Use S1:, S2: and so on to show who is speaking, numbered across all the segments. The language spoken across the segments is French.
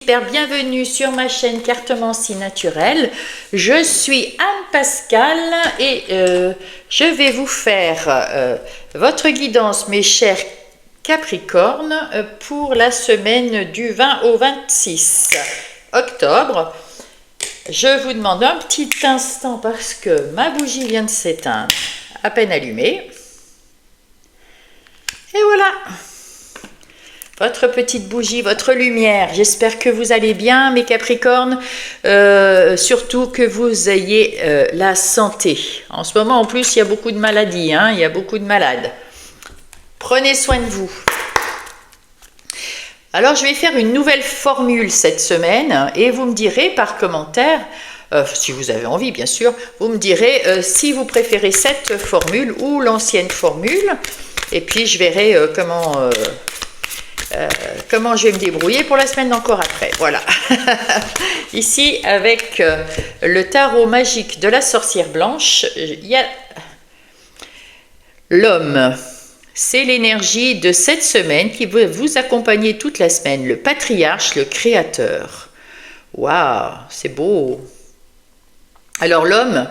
S1: Bienvenue sur ma chaîne Cartomancie Naturelle. Je suis Anne Pascal et je vais vous faire votre guidance, mes chers Capricornes, pour la semaine du 20 au 26 octobre. Je vous demande un petit instant parce que ma bougie vient de s'éteindre, à peine allumée. Et voilà, votre petite bougie, votre lumière. J'espère que vous allez bien, mes Capricornes, surtout que vous ayez la santé. En ce moment, en plus, il y a beaucoup de maladies, hein, il y a beaucoup de malades. Prenez soin de vous. Alors, je vais faire une nouvelle formule cette semaine et vous me direz par commentaire, si vous avez envie, bien sûr, vous me direz si vous préférez cette formule ou l'ancienne formule. Et puis, je verrai comment je vais me débrouiller pour la semaine encore après. Voilà. Ici, avec le tarot magique de la sorcière blanche, il y a l'homme. C'est l'énergie de cette semaine qui va vous accompagner toute la semaine. Le patriarche, le créateur. Waouh, c'est beau. Alors l'homme,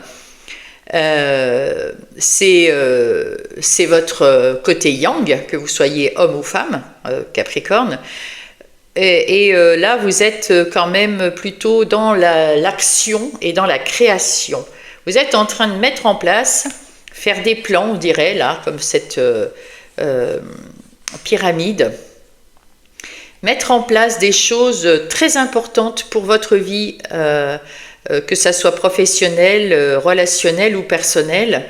S1: c'est votre côté yang, que vous soyez homme ou femme, Capricorne. Et là, vous êtes quand même plutôt dans l'action et dans la création. Vous êtes en train de mettre en place, faire des plans, on dirait, là, comme cette pyramide. Mettre en place des choses très importantes pour votre vie, que ça soit professionnel, relationnel ou personnel.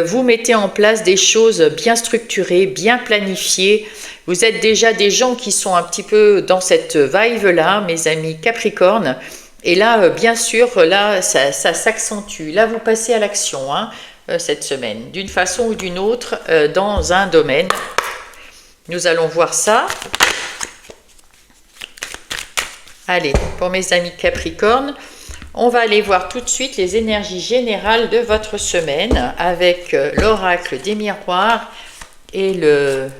S1: Vous mettez en place des choses bien structurées, bien planifiées. Vous êtes déjà des gens qui sont un petit peu dans cette vibe-là, mes amis Capricorne. Et là, bien sûr, là, ça s'accentue. Là, vous passez à l'action, hein, cette semaine, d'une façon ou d'une autre, dans un domaine. Nous allons voir ça. Allez, pour mes amis Capricorne, on va aller voir tout de suite les énergies générales de votre semaine avec l'oracle des miroirs et le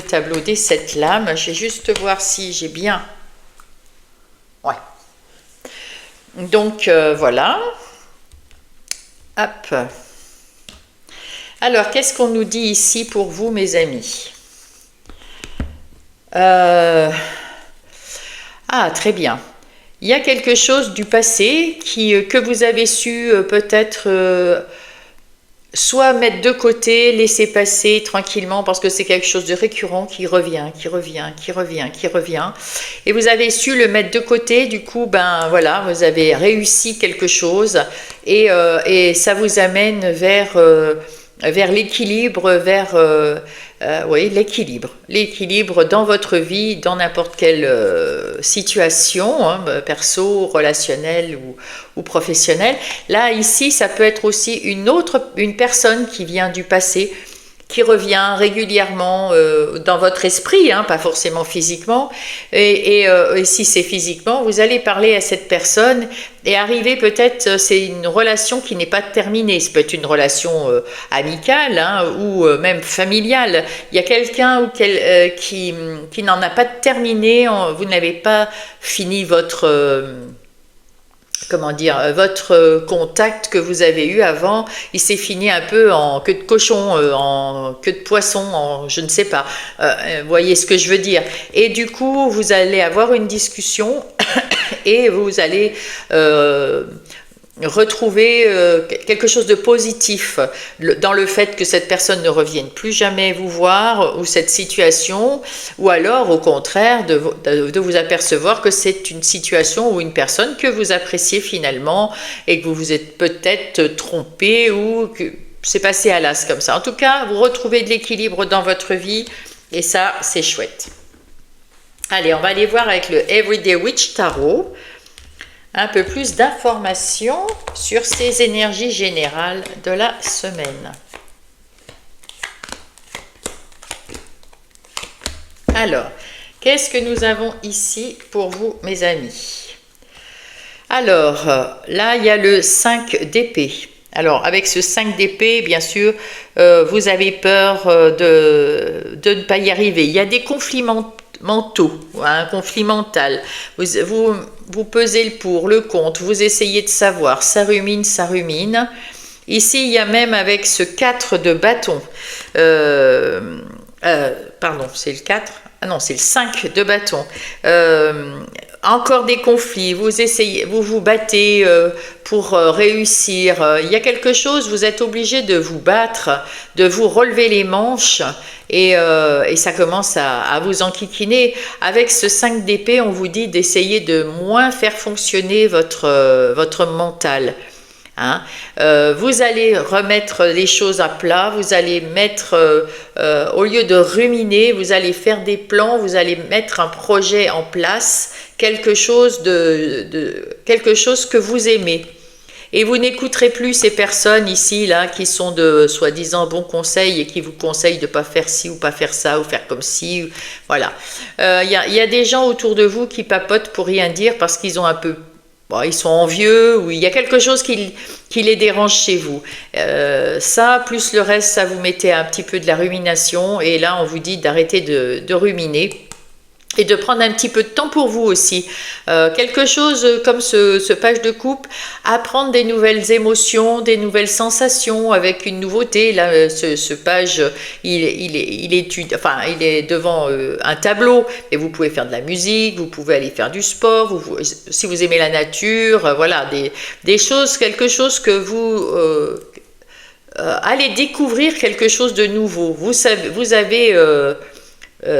S1: tableau des 7 lames. Je vais juste voir si j'ai bien... Ouais. Donc, voilà. Hop. Alors, qu'est-ce qu'on nous dit ici pour vous, mes amis ? Ah, très bien. Il y a quelque chose du passé que vous avez su peut-être soit mettre de côté, laisser passer tranquillement parce que c'est quelque chose de récurrent qui revient. Et vous avez su le mettre de côté, du coup, ben voilà, vous avez réussi quelque chose et ça vous amène vers l'équilibre, oui, l'équilibre dans votre vie, dans n'importe quelle situation, hein, perso, relationnelle ou professionnelle. Là, ici, ça peut être aussi une personne qui vient du passé, qui revient régulièrement dans votre esprit, hein, pas forcément physiquement. Et si c'est physiquement, vous allez parler à cette personne et arriver peut-être, c'est une relation qui n'est pas terminée. Ça peut être une relation amicale, hein, ou même familiale. Il y a quelqu'un qui n'en a pas terminé, vous n'avez pas fini votre... comment dire, votre contact que vous avez eu avant, il s'est fini un peu en queue de cochon, en queue de poisson, je ne sais pas. Vous voyez ce que je veux dire. Et du coup, vous allez avoir une discussion et vous allez retrouver quelque chose de positif dans le fait que cette personne ne revienne plus jamais vous voir ou cette situation, ou alors au contraire de vous apercevoir que c'est une situation ou une personne que vous appréciez finalement et que vous vous êtes peut-être trompé ou que c'est passé à l'as comme ça. En tout cas, vous retrouvez de l'équilibre dans votre vie et ça, c'est chouette. Allez, on va aller voir avec le Everyday Witch Tarot un peu plus d'informations sur ces énergies générales de la semaine. Alors, qu'est-ce que nous avons ici pour vous, mes amis? Alors, là, il y a le 5 d'épée. Alors, avec ce 5 d'épée, bien sûr, vous avez peur de ne pas y arriver. Il y a des conflits mentaux, un conflit mental. Vous pesez le pour, le contre, vous essayez de savoir, ça rumine, ça rumine. Ici, il y a même avec ce 4 de bâton, pardon, c'est le 4. Ah non, c'est le 5 de bâton. Encore des conflits, vous essayez, vous vous battez pour réussir. Il y a quelque chose, vous êtes obligé de vous battre, de vous relever les manches et ça commence à vous enquiquiner. Avec ce 5 d'épée, on vous dit d'essayer de moins faire fonctionner votre mental. Hein. Vous allez remettre les choses à plat, vous allez mettre, au lieu de ruminer, vous allez faire des plans, vous allez mettre un projet en place, quelque chose quelque chose que vous aimez. Et vous n'écouterez plus ces personnes ici, là, qui sont de soi-disant bons conseils et qui vous conseillent de ne pas faire ci ou pas faire ça ou faire comme ci. Voilà. Y a des gens autour de vous qui papotent pour rien dire parce qu'ils ont un peu... Bon, ils sont envieux ou il y a quelque chose qui les dérange chez vous. Ça, plus le reste, ça vous mettait un petit peu de la rumination. Et là, on vous dit d'arrêter de ruminer et de prendre un petit peu de temps pour vous aussi. Quelque chose comme ce page de coupe, apprendre des nouvelles émotions, des nouvelles sensations avec une nouveauté. Là, ce page, il est devant un tableau, et vous pouvez faire de la musique, vous pouvez aller faire du sport, si vous aimez la nature, voilà, des choses, quelque chose que vous... allez découvrir quelque chose de nouveau. Vous avez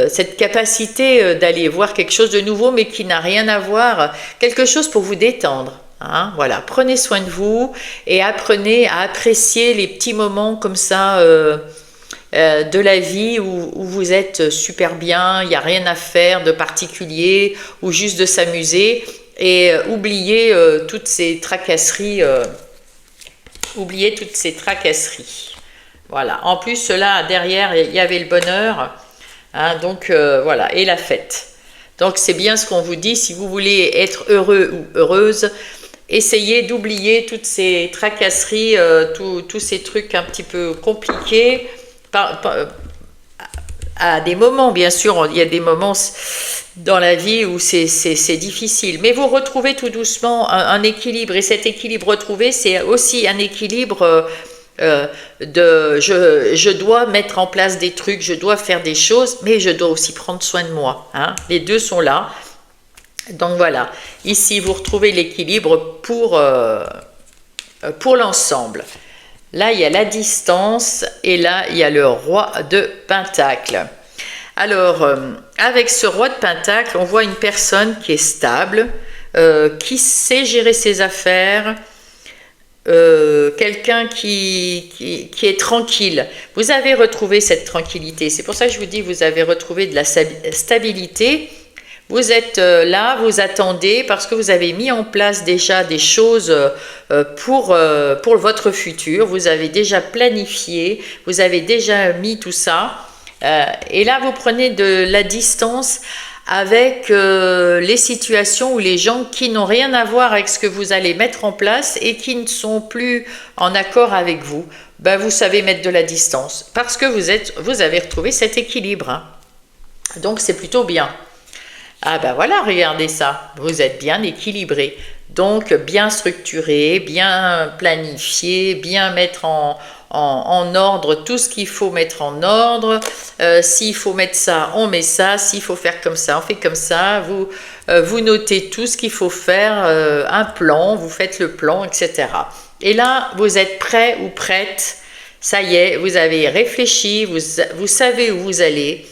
S1: cette capacité d'aller voir quelque chose de nouveau mais qui n'a rien à voir, quelque chose pour vous détendre. Hein, voilà, prenez soin de vous et apprenez à apprécier les petits moments comme ça de la vie où vous êtes super bien, il n'y a rien à faire de particulier ou juste de s'amuser et oubliez toutes ces tracasseries. Oubliez toutes ces tracasseries. Voilà, en plus là derrière il y avait le bonheur. Hein, donc voilà, et la fête. Donc c'est bien ce qu'on vous dit, si vous voulez être heureux ou heureuse, essayez d'oublier toutes ces tracasseries, tous ces trucs un petit peu compliqués. À des moments, bien sûr, il y a des moments dans la vie où c'est difficile, mais vous retrouvez tout doucement un équilibre, et cet équilibre retrouvé, c'est aussi un équilibre... je dois mettre en place des trucs, je dois faire des choses, mais je dois aussi prendre soin de moi. Hein. Les deux sont là. Donc voilà, ici vous retrouvez l'équilibre pour l'ensemble. Là, il y a la distance et là, il y a le roi de Pentacle. Alors, avec ce roi de Pentacle, on voit une personne qui est stable, qui sait gérer ses affaires, quelqu'un qui est tranquille. Vous avez retrouvé cette tranquillité. C'est pour ça que je vous dis, vous avez retrouvé de la stabilité. Vous êtes là, vous attendez parce que vous avez mis en place déjà des choses pour votre futur. Vous avez déjà planifié, vous avez déjà mis tout ça. Et là, vous prenez de la distance avec les situations ou les gens qui n'ont rien à voir avec ce que vous allez mettre en place et qui ne sont plus en accord avec vous. Ben, vous savez mettre de la distance parce que vous avez retrouvé cet équilibre. Hein. Donc, c'est plutôt bien. Ah ben voilà, regardez ça, vous êtes bien équilibré. Donc, bien structuré, bien planifié, bien mettre en ordre tout ce qu'il faut mettre en ordre. S'il faut mettre ça, on met ça. S'il faut faire comme ça, on fait comme ça. Vous notez tout ce qu'il faut faire, un plan, vous faites le plan, etc. Et là, vous êtes prêt ou prête. Ça y est, vous avez réfléchi, vous savez où vous allez.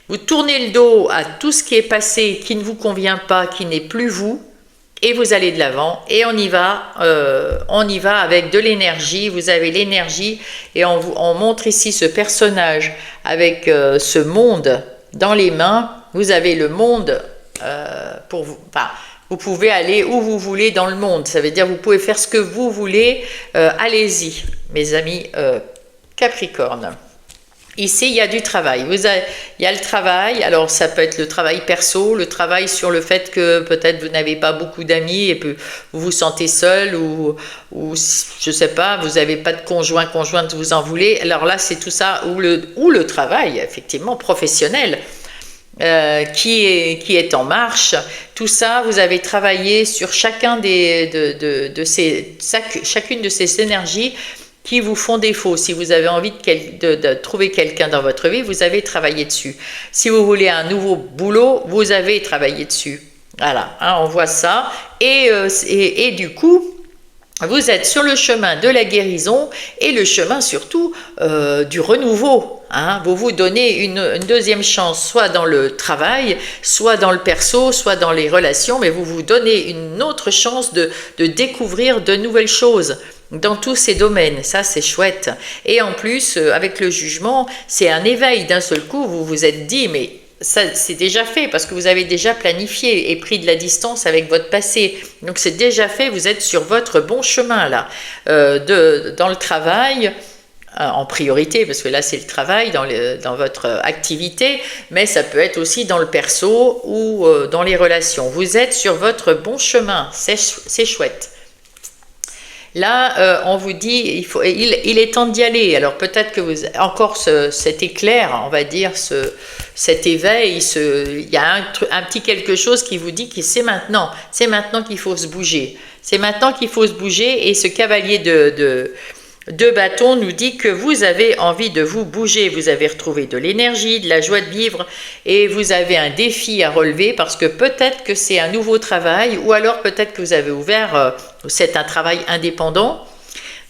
S1: Vous tournez le dos à tout ce qui est passé, qui ne vous convient pas, qui n'est plus vous. Et vous allez de l'avant et on y va avec de l'énergie. Vous avez l'énergie et on montre ici ce personnage avec ce monde dans les mains. Vous avez le monde pour vous. Enfin, vous pouvez aller où vous voulez dans le monde. Ça veut dire vous pouvez faire ce que vous voulez. Allez-y, mes amis Capricorne. Ici, il y a du travail. Il y a le travail, alors ça peut être le travail perso, le travail sur le fait que peut-être vous n'avez pas beaucoup d'amis et que vous vous sentez seul ou je sais pas, vous n'avez pas de conjoint, conjointe, vous en voulez. Alors là, c'est tout ça, ou le travail, effectivement, professionnel. Qui est en marche. Tout ça, vous avez travaillé sur chacune de ces énergies qui vous font défaut. Si vous avez envie de trouver quelqu'un dans votre vie, vous avez travaillé dessus. Si vous voulez un nouveau boulot, vous avez travaillé dessus. Voilà, hein, on voit ça. Et du coup, vous êtes sur le chemin de la guérison et le chemin surtout du renouveau. Hein. Vous vous donnez une deuxième chance, soit dans le travail, soit dans le perso, soit dans les relations, mais vous vous donnez une autre chance de découvrir de nouvelles choses dans tous ces domaines. Ça, c'est chouette. Et en plus, avec le jugement, c'est un éveil. D'un seul coup, vous vous êtes dit, mais ça, c'est déjà fait parce que vous avez déjà planifié et pris de la distance avec votre passé. Donc, c'est déjà fait, vous êtes sur votre bon chemin là. Dans le travail, en priorité, parce que là, c'est le travail dans votre activité, mais ça peut être aussi dans le perso ou dans les relations. Vous êtes sur votre bon chemin, c'est chouette. Là, on vous dit, il est temps d'y aller. Alors peut-être que vous encore cet éclair, on va dire, cet éveil, il y a un petit quelque chose qui vous dit que c'est maintenant qu'il faut se bouger. C'est maintenant qu'il faut se bouger et ce cavalier de bâton nous dit que vous avez envie de vous bouger, vous avez retrouvé de l'énergie, de la joie de vivre et vous avez un défi à relever parce que peut-être que c'est un nouveau travail ou alors peut-être que vous avez ouvert, c'est un travail indépendant.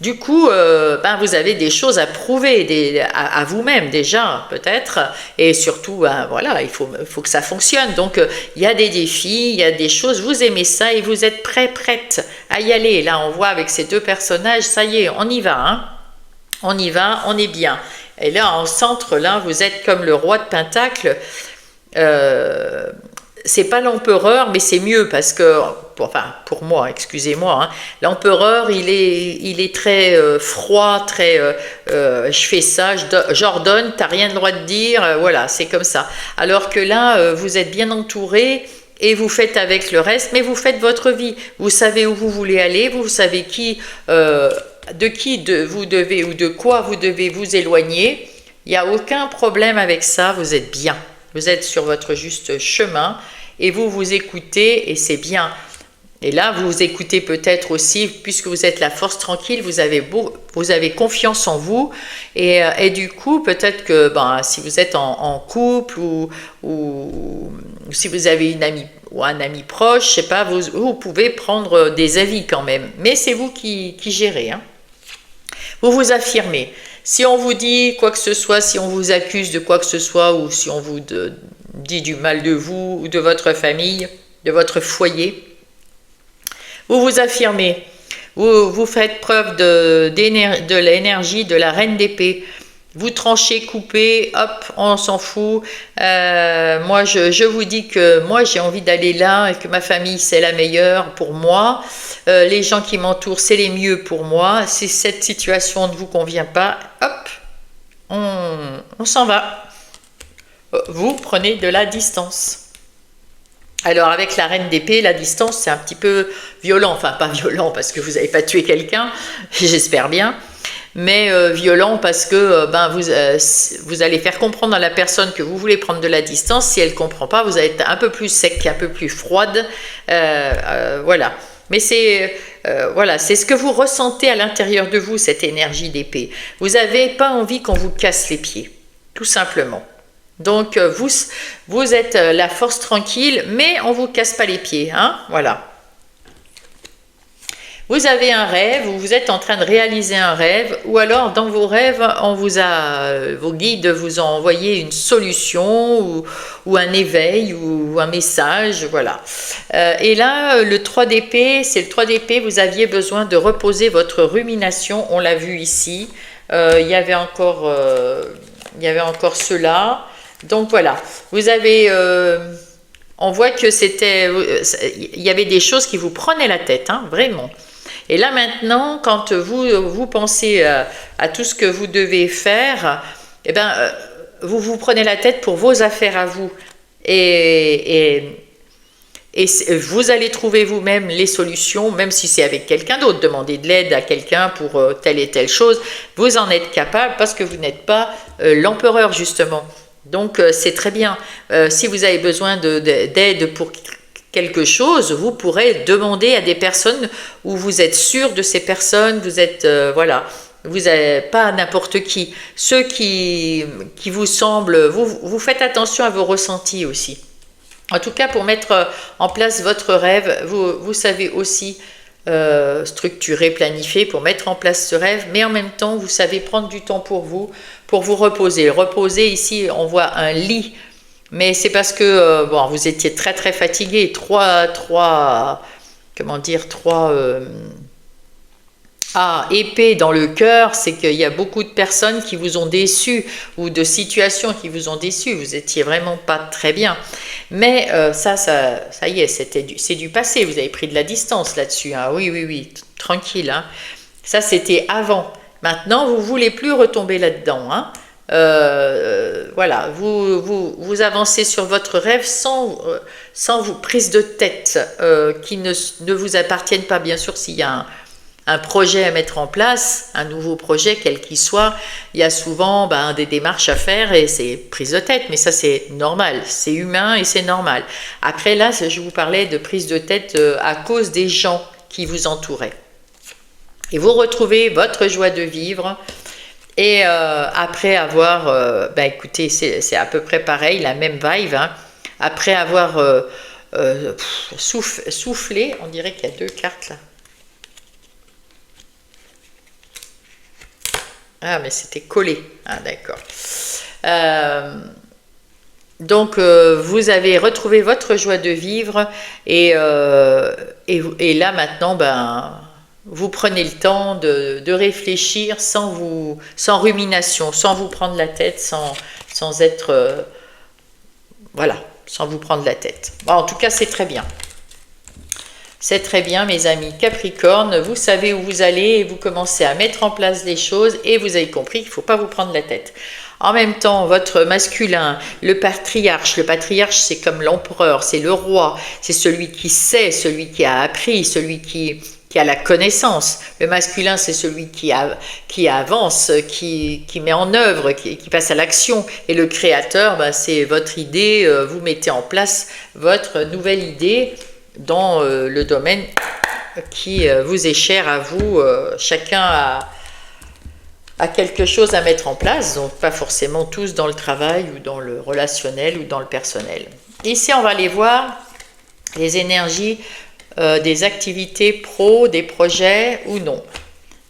S1: Du coup, vous avez des choses à prouver à vous-même déjà, peut-être, et surtout, voilà, il faut que ça fonctionne. Donc, il y a des défis, il y a des choses, vous aimez ça et vous êtes prête à y aller. Là, on voit avec ces deux personnages, ça y est, on y va, hein. On y va, on est bien. Et là, en centre, là, vous êtes comme le roi de Pentacle. C'est pas l'empereur, mais c'est mieux parce que, pour moi, excusez-moi, hein, l'empereur, il est très froid, très je fais ça, j'ordonne, t'as rien le droit de dire, voilà, c'est comme ça. Alors que là, vous êtes bien entouré et vous faites avec le reste, mais vous faites votre vie. Vous savez où vous voulez aller, vous savez vous devez ou de quoi vous devez vous éloigner. Il n'y a aucun problème avec ça, vous êtes bien. Vous êtes sur votre juste chemin et vous vous écoutez et c'est bien. Et là, vous vous écoutez peut-être aussi, puisque vous êtes la force tranquille, vous avez confiance en vous. Et du coup, peut-être que si vous êtes en couple ou si vous avez une amie ou un ami proche, je sais pas, vous pouvez prendre des avis quand même. Mais c'est vous qui gérez. Hein. Vous vous affirmez. Si on vous dit quoi que ce soit, si on vous accuse de quoi que ce soit, ou si on vous dit du mal de vous, ou de votre famille, de votre foyer, vous vous affirmez. Vous faites preuve de l'énergie de la reine d'épée. Vous tranchez, coupez, hop, on s'en fout. Moi, je vous dis que moi, j'ai envie d'aller là et que ma famille, c'est la meilleure pour moi. Les gens qui m'entourent, c'est les mieux pour moi. Si cette situation ne vous convient pas, hop, on s'en va. Vous prenez de la distance. Alors, avec la reine d'épée, la distance, c'est un petit peu violent. Enfin, pas violent parce que vous n'avez pas tué quelqu'un, j'espère bien. Mais violent parce que vous allez faire comprendre à la personne que vous voulez prendre de la distance. Si elle ne comprend pas, vous allez être un peu plus sec, un peu plus froide. Voilà. Mais c'est ce que vous ressentez à l'intérieur de vous, cette énergie d'épée. Vous n'avez pas envie qu'on vous casse les pieds, tout simplement. Donc, vous êtes la force tranquille, mais on ne vous casse pas les pieds. Hein, voilà. Vous avez un rêve, ou vous êtes en train de réaliser un rêve, ou alors dans vos rêves, vos guides vous ont envoyé une solution, ou un éveil, ou un message, voilà. Et là, le 3 d'épée, c'est le 3 d'épée, vous aviez besoin de reposer votre rumination, on l'a vu ici. Il y avait encore cela. Donc voilà, vous avez... on voit que il y avait des choses qui vous prenaient la tête, hein, vraiment. Et là maintenant, quand vous pensez à tout ce que vous devez faire, eh ben, vous vous prenez la tête pour vos affaires à vous. Et, vous allez trouver vous-même les solutions, même si c'est avec quelqu'un d'autre. Demander de l'aide à quelqu'un pour telle et telle chose. Vous en êtes capable parce que vous n'êtes pas l'empereur, justement. Donc, c'est très bien. Si vous avez besoin d'aide pour quelque chose, vous pourrez demander à des personnes où vous êtes sûr de ces personnes. Vous êtes, voilà, vous n'avez pas n'importe qui. Ceux qui vous semblent, vous faites attention à vos ressentis aussi. En tout cas, pour mettre en place votre rêve, vous savez aussi structurer, planifier pour mettre en place ce rêve, mais en même temps, vous savez prendre du temps pour vous reposer. Reposer, ici, on voit un lit, mais c'est parce que bon, vous étiez très très fatigué, comment dire, épée dans le cœur, c'est qu'il y a beaucoup de personnes qui vous ont déçu ou de situations qui vous ont déçu. Vous étiez vraiment pas très bien. Mais ça y est, c'est du passé. Vous avez pris de la distance là-dessus. Hein. Oui, tranquille. Hein. Ça, c'était avant. Maintenant, vous voulez plus retomber là-dedans. Hein. Voilà, vous avancez sur votre rêve sans vous prise de tête qui ne vous appartiennent pas. Bien sûr, s'il y a un projet à mettre en place, un nouveau projet, quel qu'il soit, il y a souvent des démarches à faire et c'est prise de tête, mais ça c'est normal, c'est humain et c'est normal. Après là, je vous parlais de prise de tête à cause des gens qui vous entouraient. Et vous retrouvez votre joie de vivre et après avoir, écoutez, c'est à peu près pareil, la même vibe, hein, après avoir soufflé, on dirait qu'il y a deux cartes là. Ah, mais c'était collé. Ah, d'accord. Donc, vous avez retrouvé votre joie de vivre et là, maintenant, vous prenez le temps de réfléchir sans rumination, sans vous prendre la tête, sans être... voilà, sans vous prendre la tête. Bon, en tout cas, c'est très bien. C'est très bien, mes amis Capricorne, vous savez où vous allez et vous commencez à mettre en place les choses et vous avez compris qu'il ne faut pas vous prendre la tête. En même temps, votre masculin, le patriarche c'est comme l'empereur, c'est le roi, c'est celui qui sait, celui qui a appris, celui qui a la connaissance. Le masculin, c'est celui qui avance, qui met en œuvre, qui passe à l'action. Et le créateur, c'est votre idée, vous mettez en place votre nouvelle idée dans le domaine qui vous est cher à vous. Chacun a quelque chose à mettre en place, donc pas forcément tous dans le travail ou dans le relationnel ou dans le personnel. Ici, on va aller voir les énergies des activités pro, des projets ou non.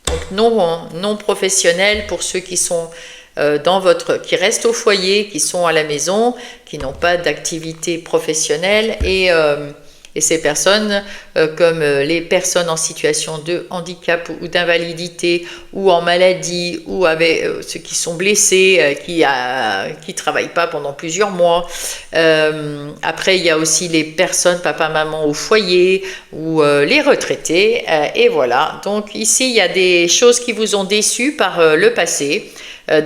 S1: Donc non professionnels pour ceux qui sont qui restent au foyer, qui sont à la maison, qui n'ont pas d'activité professionnelle et ces personnes, comme les personnes en situation de handicap ou d'invalidité ou en maladie ou avec ceux qui sont blessés, qui travaillent pas pendant plusieurs mois. Après, il y a aussi les personnes, papa, maman au foyer ou les retraités. Et voilà. Donc ici, il y a des choses qui vous ont déçus par le passé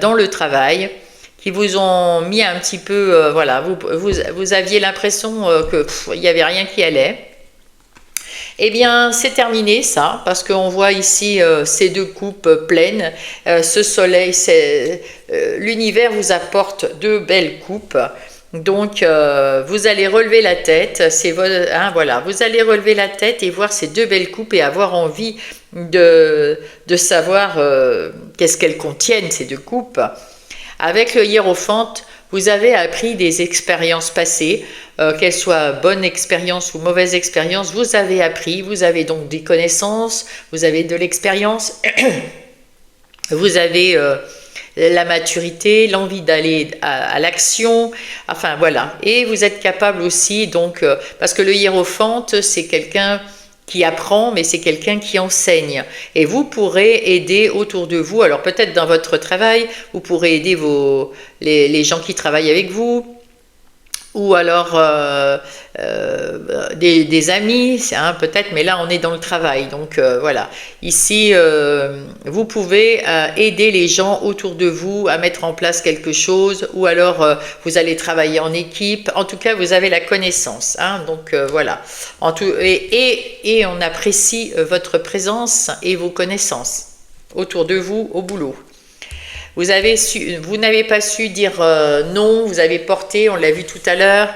S1: dans le travail, qui vous ont mis un petit peu, voilà, vous aviez l'impression qu'il n'y avait rien qui allait. Eh bien, c'est terminé ça, parce qu'on voit ici ces deux coupes pleines. Ce soleil, l'univers vous apporte deux belles coupes. Donc, vous allez relever la tête. Voilà, vous allez relever la tête et voir ces deux belles coupes et avoir envie de savoir qu'est-ce qu'elles contiennent, ces deux coupes. Avec le hiérophante, vous avez appris des expériences passées, qu'elles soient bonnes expériences ou mauvaises expériences, vous avez appris, vous avez donc des connaissances, vous avez de l'expérience, vous avez la maturité, l'envie d'aller à l'action, enfin voilà. Et vous êtes capable aussi, donc, parce que le hiérophante, c'est quelqu'un qui apprend, mais c'est quelqu'un qui enseigne. Et vous pourrez aider autour de vous, alors peut-être dans votre travail, vous pourrez aider les gens qui travaillent avec vous, ou alors des amis, hein, peut-être, mais là on est dans le travail, donc voilà. Ici, vous pouvez aider les gens autour de vous à mettre en place quelque chose, ou alors vous allez travailler en équipe. En tout cas, vous avez la connaissance, hein, donc voilà. Et on apprécie votre présence et vos connaissances autour de vous au boulot. Vous n'avez pas su dire non, vous avez porté, on l'a vu tout à l'heure,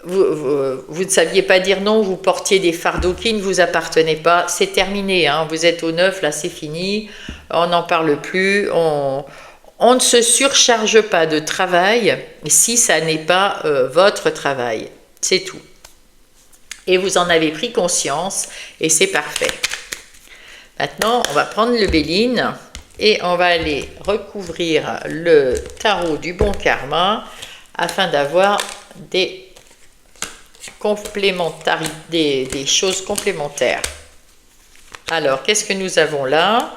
S1: vous ne saviez pas dire non, vous portiez des fardeaux qui ne vous appartenaient pas, c'est terminé, hein, vous êtes au neuf, là c'est fini, on n'en parle plus, on ne se surcharge pas de travail si ça n'est pas votre travail, c'est tout. Et vous en avez pris conscience et c'est parfait. Maintenant, on va prendre le Béline. Et on va aller recouvrir le tarot du bon karma afin d'avoir des choses complémentaires. Alors, qu'est-ce que nous avons là?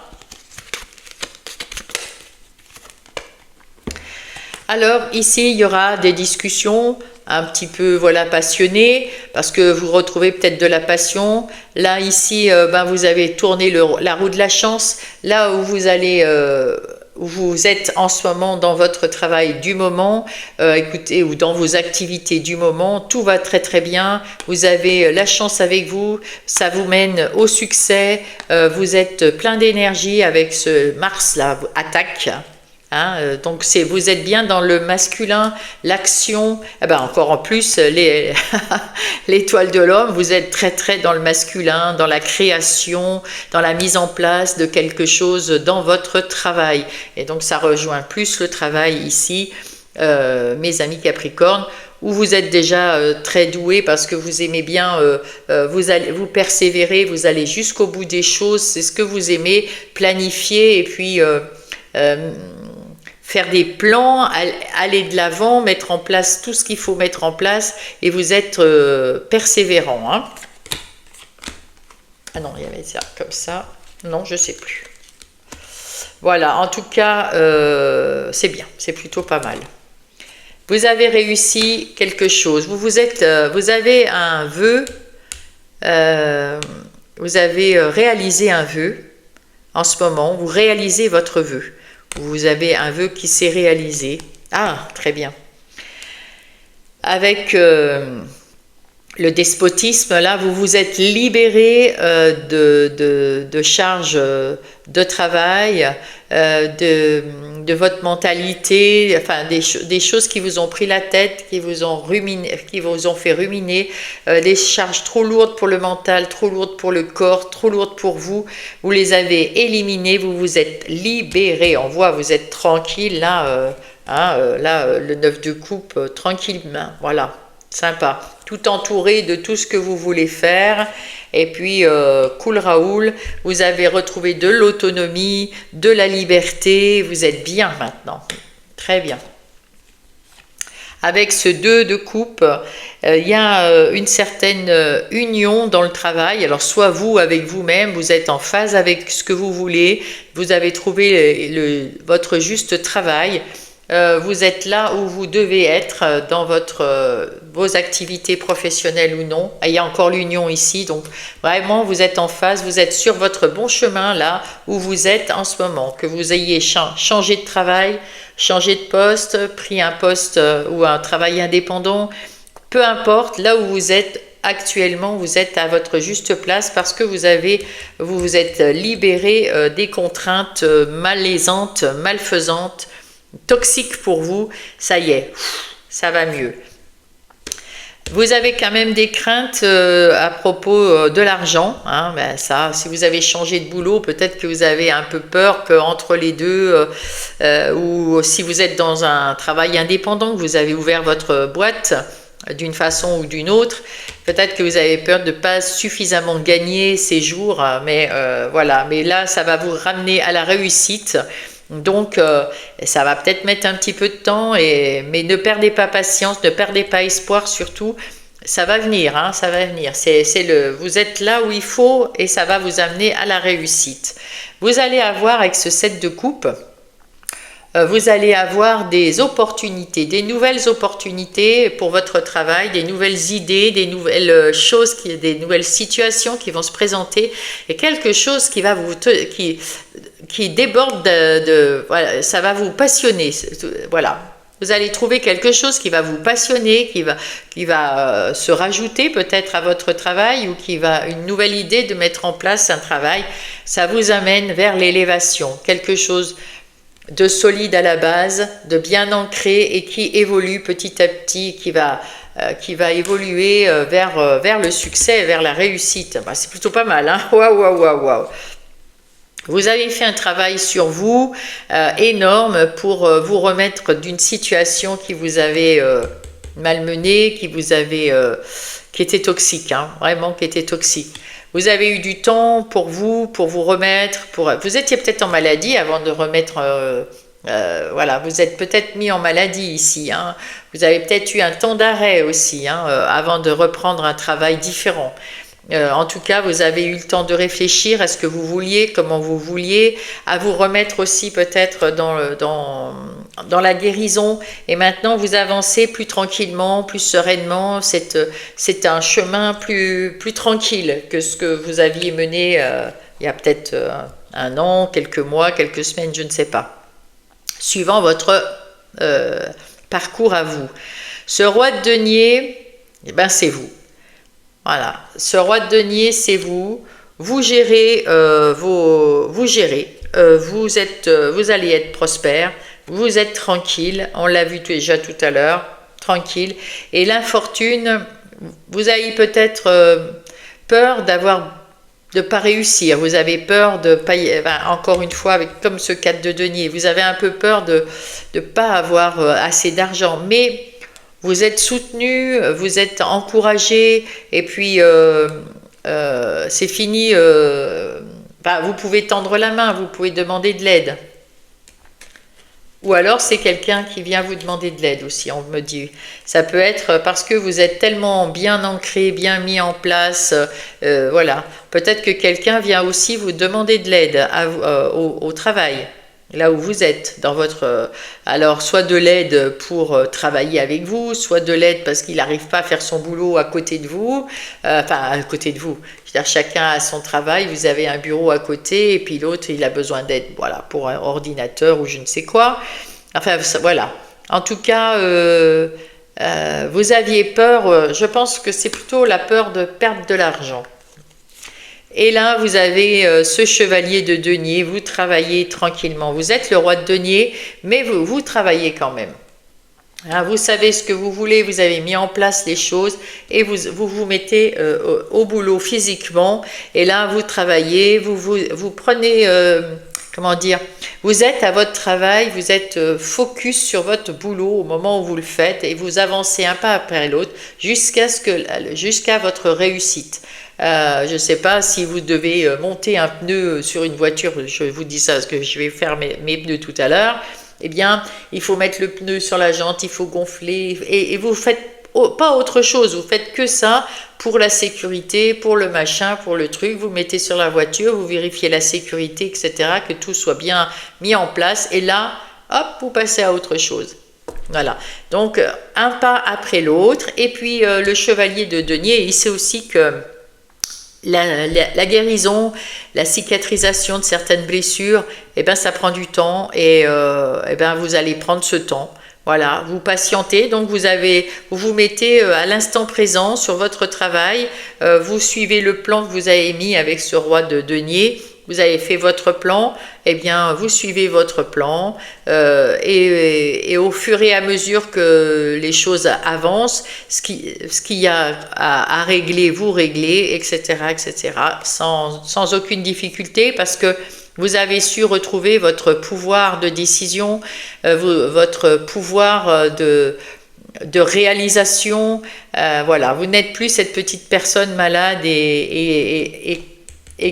S1: Alors, ici, il y aura des discussions un petit peu passionnées, parce que vous retrouvez peut-être de la passion. Là, ici, vous avez tourné la roue de la chance. Là où vous allez... où vous êtes en ce moment dans votre travail du moment, écoutez, ou dans vos activités du moment, tout va très très bien, vous avez la chance avec vous, ça vous mène au succès, vous êtes plein d'énergie avec ce Mars là, attaque. Hein, donc vous êtes bien dans le masculin, l'action, encore en plus l'étoile de l'homme, vous êtes très très dans le masculin, dans la création, dans la mise en place de quelque chose dans votre travail. Et donc ça rejoint plus le travail ici, mes amis Capricorne, où vous êtes déjà très doué parce que vous aimez bien, vous persévérez, vous allez jusqu'au bout des choses, c'est ce que vous aimez, planifier et puis... faire des plans, aller de l'avant, mettre en place tout ce qu'il faut mettre en place et vous êtes persévérant. Hein. Ah non, il y avait ça comme ça. Non, je ne sais plus. Voilà, en tout cas, c'est bien, c'est plutôt pas mal. Vous avez réussi quelque chose. Vous avez un vœu, vous avez réalisé un vœu en ce moment, vous réalisez votre vœu. Vous avez un vœu qui s'est réalisé. Ah, très bien. Avec le despotisme, là, vous vous êtes libéré de charges de travail, de votre mentalité, enfin des choses qui vous ont pris la tête, qui vous ont fait ruminer, des charges trop lourdes pour le mental, trop lourdes pour le corps, trop lourdes pour vous. Vous les avez éliminées, vous vous êtes libéré. On voit, vous êtes tranquille là. Le 9 de coupe, tranquillement, voilà, sympa, tout entouré de tout ce que vous voulez faire, et puis cool Raoul, vous avez retrouvé de l'autonomie, de la liberté, vous êtes bien maintenant, très bien. Avec ce 2 de coupe, il y a une certaine union dans le travail. Alors soit vous avec vous-même, vous êtes en phase avec ce que vous voulez, vous avez trouvé votre juste travail. Vous êtes là où vous devez être dans vos activités professionnelles ou non. Il y a encore l'union ici, donc vraiment vous êtes en phase, vous êtes sur votre bon chemin là où vous êtes en ce moment. Que vous ayez changé de travail, changé de poste, pris un poste ou un travail indépendant, peu importe, là où vous êtes actuellement, vous êtes à votre juste place parce que vous vous êtes libéré des contraintes malaisantes, malfaisantes, toxique pour vous, ça y est, ça va mieux. Vous avez quand même des craintes à propos de l'argent, hein, ça, si vous avez changé de boulot, peut-être que vous avez un peu peur qu'entre les deux, ou si vous êtes dans un travail indépendant, que vous avez ouvert votre boîte d'une façon ou d'une autre, peut-être que vous avez peur de ne pas suffisamment gagner ces jours, mais voilà, mais là, ça va vous ramener à la réussite. Donc, ça va peut-être mettre un petit peu de temps, mais ne perdez pas patience, ne perdez pas espoir surtout. Ça va venir, hein, ça va venir. Vous êtes là où il faut et ça va vous amener à la réussite. Vous allez avoir avec ce 7 de coupe vous allez avoir des opportunités, des nouvelles opportunités pour votre travail, des nouvelles idées, des nouvelles choses, des nouvelles situations qui vont se présenter et quelque chose qui va qui déborde voilà, ça va vous passionner. Voilà. Vous allez trouver quelque chose qui va vous passionner, qui va se rajouter peut-être à votre travail ou une nouvelle idée de mettre en place un travail. Ça vous amène vers l'élévation, quelque chose de solide à la base, de bien ancré et qui évolue petit à petit, qui va évoluer vers le succès, vers la réussite. Bah, c'est plutôt pas mal, hein? Waouh, waouh, waouh, waouh. Vous avez fait un travail sur vous énorme pour vous remettre d'une situation qui vous avait malmené, qui était toxique, hein, vraiment qui était toxique. Vous avez eu du temps pour vous remettre. Vous étiez peut-être en maladie avant de remettre. Voilà, vous êtes peut-être mis en maladie ici. Hein. Vous avez peut-être eu un temps d'arrêt aussi hein, avant de reprendre un travail différent. En tout cas, vous avez eu le temps de réfléchir à ce que vous vouliez, comment vous vouliez, à vous remettre aussi peut-être dans la guérison. Et maintenant, vous avancez plus tranquillement, plus sereinement. C'est un chemin plus tranquille que ce que vous aviez mené il y a peut-être un an, quelques mois, quelques semaines, je ne sais pas. Suivant votre parcours à vous. Ce roi de denier, eh ben, c'est vous. Voilà, ce roi de denier, c'est vous. Vous gérez, vous allez être prospère, vous êtes tranquille. On l'a vu déjà tout à l'heure, tranquille. Et l'infortune, vous avez peut-être peur de pas réussir. Vous avez peur de pas, encore une fois, comme ce 4 de denier, vous avez un peu peur de pas avoir assez d'argent, mais vous êtes soutenu, vous êtes encouragé, et puis c'est fini. Vous pouvez tendre la main, vous pouvez demander de l'aide. Ou alors c'est quelqu'un qui vient vous demander de l'aide aussi, on me dit. Ça peut être parce que vous êtes tellement bien ancré, bien mis en place. Voilà. Peut-être que quelqu'un vient aussi vous demander de l'aide au travail. Là où vous êtes, alors soit de l'aide pour travailler avec vous, soit de l'aide parce qu'il n'arrive pas à faire son boulot à côté de vous, à côté de vous. C'est-à-dire chacun a son travail, vous avez un bureau à côté et puis l'autre il a besoin d'aide, voilà, pour un ordinateur ou je ne sais quoi. Enfin voilà. En tout cas, vous aviez peur. Je pense que c'est plutôt la peur de perdre de l'argent. Et là, vous avez ce chevalier de denier, vous travaillez tranquillement. Vous êtes le roi de denier, mais vous travaillez quand même. Hein, vous savez ce que vous voulez, vous avez mis en place les choses et vous mettez au boulot physiquement. Et là, vous travaillez, vous prenez, comment dire, vous êtes à votre travail, vous êtes focus sur votre boulot au moment où vous le faites et vous avancez un pas après l'autre jusqu'à votre réussite. Je ne sais pas si vous devez monter un pneu sur une voiture, je vous dis ça parce que je vais faire mes pneus tout à l'heure, eh bien il faut mettre le pneu sur la jante, il faut gonfler et vous faites pas autre chose, vous faites que ça pour la sécurité, pour le machin, pour le truc, vous mettez sur la voiture, vous vérifiez la sécurité, etc., que tout soit bien mis en place et là, hop, vous passez à autre chose. Voilà, donc un pas après l'autre et puis le chevalier de denier, il sait aussi que la guérison, la cicatrisation de certaines blessures, eh ben, ça prend du temps et eh ben, vous allez prendre ce temps. Voilà, vous patientez, donc vous vous mettez à l'instant présent sur votre travail, vous suivez le plan que vous avez mis avec ce roi de denier, vous avez fait votre plan, eh bien vous suivez votre plan et au fur et à mesure que les choses avancent, ce qu'il y a à régler, vous réglez, etc., etc., sans aucune difficulté parce que vous avez su retrouver votre pouvoir de décision, votre pouvoir de réalisation. Voilà, vous n'êtes plus cette petite personne malade et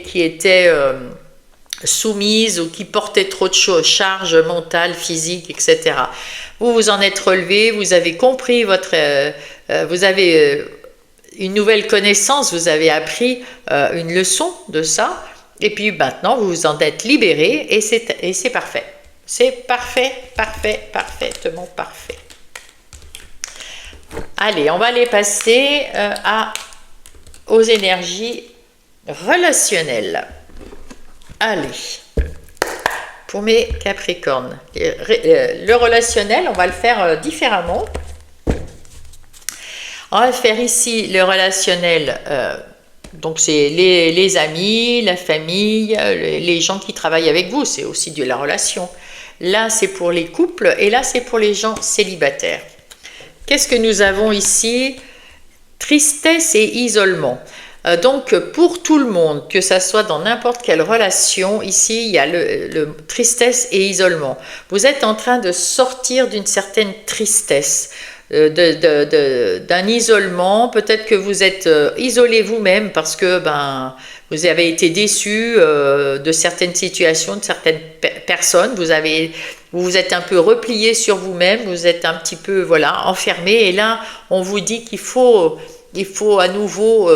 S1: qui était soumise ou qui portait trop de charges mentales, physiques, etc. Vous vous en êtes relevé, vous avez compris vous avez une nouvelle connaissance, vous avez appris une leçon de ça. Et puis maintenant, vous vous en êtes libéré et c'est parfait. C'est parfait, parfait, parfaitement parfait. Allez, on va aller passer aux énergies relationnelles. Allez, pour mes Capricornes. Le relationnel, on va le faire différemment. On va faire ici le relationnel, donc c'est les amis, la famille, les gens qui travaillent avec vous, c'est aussi de la relation. Là, c'est pour les couples et là, c'est pour les gens célibataires. Qu'est-ce que nous avons ici? Tristesse et isolement. Donc, pour tout le monde, que ça soit dans n'importe quelle relation, ici, il y a le tristesse et isolement. Vous êtes en train de sortir d'une certaine tristesse. D'un isolement, peut-être que vous êtes isolé vous-même parce que vous avez été déçu de certaines situations, de certaines personnes, vous vous êtes un peu replié sur vous-même, vous êtes un petit peu enfermé et là on vous dit qu'il faut à nouveau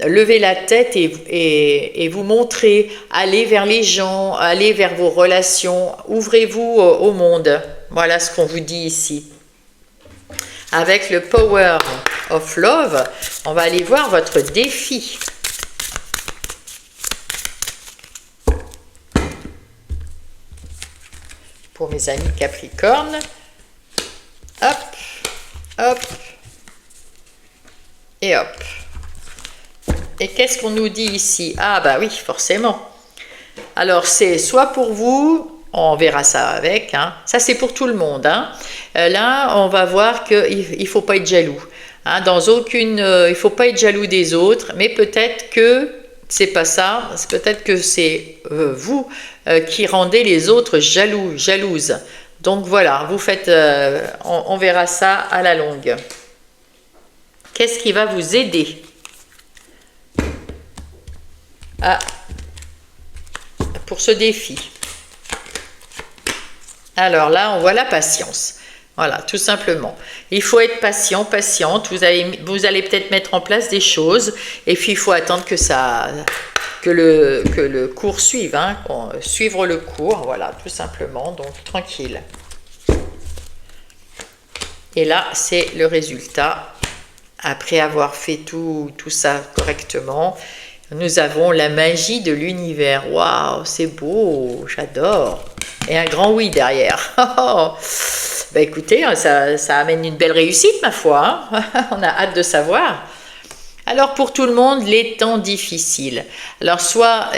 S1: lever la tête et vous montrer, aller vers les gens, aller vers vos relations, ouvrez-vous au monde. Voilà ce qu'on vous dit ici. Avec le Power of Love, on va aller voir votre défi. Pour mes amis Capricorne. Hop, hop, et hop. Et qu'est-ce qu'on nous dit ici? Ah bah oui, forcément. Alors c'est soit pour vous, on verra ça avec, hein. Ça c'est pour tout le monde, hein. Là on va voir qu'il ne faut pas être jaloux, hein. Il ne faut pas être jaloux des autres, mais peut-être que c'est pas ça, peut-être que c'est vous qui rendez les autres jalouses. Donc voilà, vous faites, on verra ça à la longue. Qu'est-ce qui va vous aider pour ce défi? Alors là, on voit la patience. Voilà, tout simplement. Il faut être patient, patiente. Vous allez peut-être mettre en place des choses. Et puis, il faut attendre que le cours suive. Hein, suivre le cours, voilà, tout simplement. Donc, tranquille. Et là, c'est le résultat. Après avoir fait tout ça correctement, nous avons la magie de l'univers. Waouh, c'est beau, j'adore. Et un grand oui derrière. Bah écoutez, ça amène une belle réussite, ma foi. Hein. On a hâte de savoir. Alors pour tout le monde, les temps difficiles. Alors soit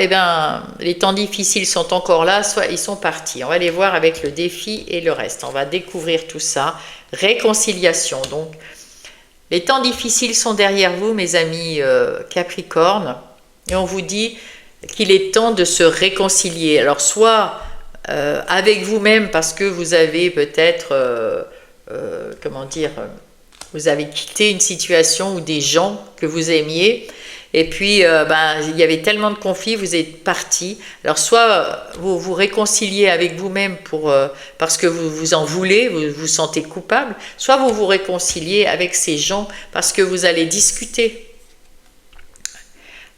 S1: les temps difficiles sont encore là, soit ils sont partis. On va les voir avec le défi et le reste. On va découvrir tout ça. Réconciliation. Donc, les temps difficiles sont derrière vous, mes amis Capricorne. Et on vous dit qu'il est temps de se réconcilier. Alors soit avec vous-même parce que vous avez peut-être, vous avez quitté une situation ou des gens que vous aimiez et puis il y avait tellement de conflits, vous êtes partis. Alors soit vous vous réconciliez avec vous-même parce que vous vous en voulez, vous vous sentez coupable, soit vous vous réconciliez avec ces gens parce que vous allez discuter.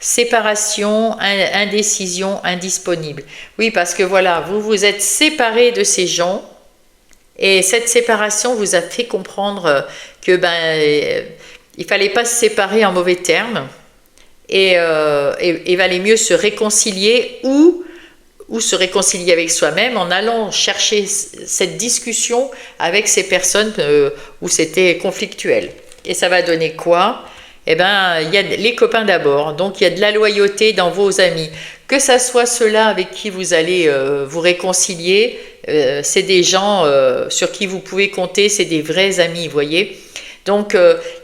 S1: Séparation, indécision, indisponible. Oui, parce que voilà, vous vous êtes séparés de ces gens et cette séparation vous a fait comprendre que il fallait pas se séparer en mauvais termes et valait mieux se réconcilier ou se réconcilier avec soi-même en allant chercher cette discussion avec ces personnes où c'était conflictuel. Et ça va donner quoi? Il y a les copains d'abord, donc il y a de la loyauté dans vos amis. Que ça soit ceux-là avec qui vous allez vous réconcilier, c'est des gens sur qui vous pouvez compter, c'est des vrais amis, vous voyez. Donc